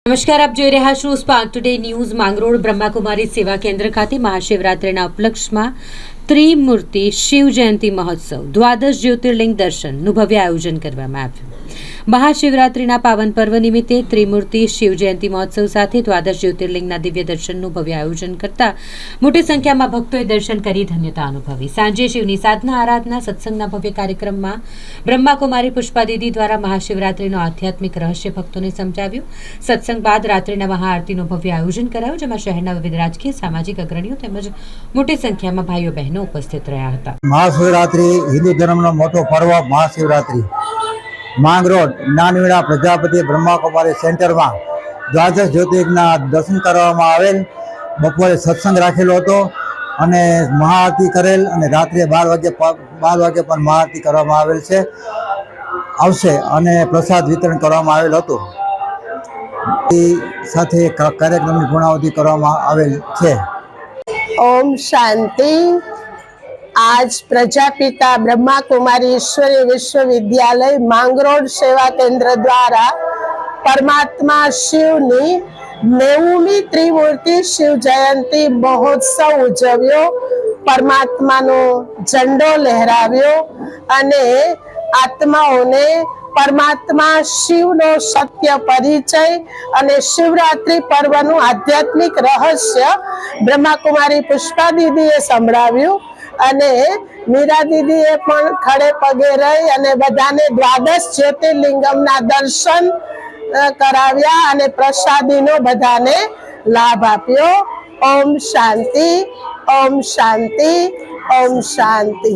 નમસ્કાર, આપ જોઈ રહ્યા છો spark today news. Mangrol Brahmakumari સેવા કેન્દ્ર ખાતે મહાશિવરાત્રિના ઉપલક્ષમાં ત્રિમૂર્તિ શિવ જયંતિ મહોત્સવ દ્વાદશ જ્યોતિર્લિંગ દર્શનનું ભવ્ય આયોજન કરવામાં આવ્યું। મહાશિવરાત્રિના પાવન પર્વ નિમિત્તે ત્રિમૂર્તિ શિવ જયંતિ મહોત્સવ સાથે દ્વાદશ જ્યોતિર્લિંગના દિવ્ય દર્શનનું ભવ્ય આયોજન કરતા મોટી સંખ્યામાં ભક્તોએ દર્શન કરી ધન્યતા અનુભવી। સાંજે શિવની સાધના આરાધના સત્સંગના ભવ્ય કાર્યક્રમમાં બ્રહ્માકુમારી પુષ્પા દીદી દ્વારા મહાશિવરાત્રિનો આધ્યાત્મિક રહસ્ય ભક્તોને સમજાવ્યું। સત્સંગ બાદ રાત્રિના મહાઆરતીનું ભવ્ય આયોજન કરાયું, જેમાં શહેરના વિવિધ રાજકીય સામાજિક અગ્રણીઓ તેમજ મોટી સંખ્યામાં ભાઈઓ બહેનો ઉપસ્થિત રહ્યા હતા। મહાશિવરાત્રિ હિન્દુ ધર્મનો મોટો પર્વ મહાશિવરાત્રિ માંગરોળ જ્ઞાનવીણા પ્રજાપતિ બ્રહ્માકુમારી સેન્ટરમાં દ્વાદશ જ્યોતિર્લિંગના દર્શન કરવામાં આવેલ। બપોરે સત્સંગ રાખેલો હતો અને મહાઆરતી કરેલ અને રાત્રે 12 વાગે પણ મહાઆરતી કરવામાં આવેલ છે આવશે અને પ્રસાદ વિતરણ કરવામાં આવેલ હતું। સાથે કાર્યક્રમની પૂર્ણાહુતિ કરવામાં આવેલ છે। ओम शांति। आज प्रजापिता ब्रह्मा कुमारी ईश्वरीय विश्वविद्यालय मांगरोळ सेवा केंद्र द्वारा परमात्मा शिवनी 90મી त्रिमूर्ति शिव जयंती महोत्सव उजव्यो। परमात्मानो झंडो लहराव्यो अने आत्माओने परमात्मा शिवनो सत्य परिचय अने शिवरात्रि पर्वनु आध्यात्मिक रहस्य ब्रह्माकुमारी पुष्पा दीदीए संभळाव्યું અને મીરા દીદીએ પણ ખડે પગે રહી અને બધાને દ્વાદશ જ્યોતિર્લિંગમના દર્શન કરાવ્યા અને પ્રસાદીનો બધાને લાભ આપ્યો। ઓમ શાંતિ, ઓમ શાંતિ, ઓમ શાંતિ।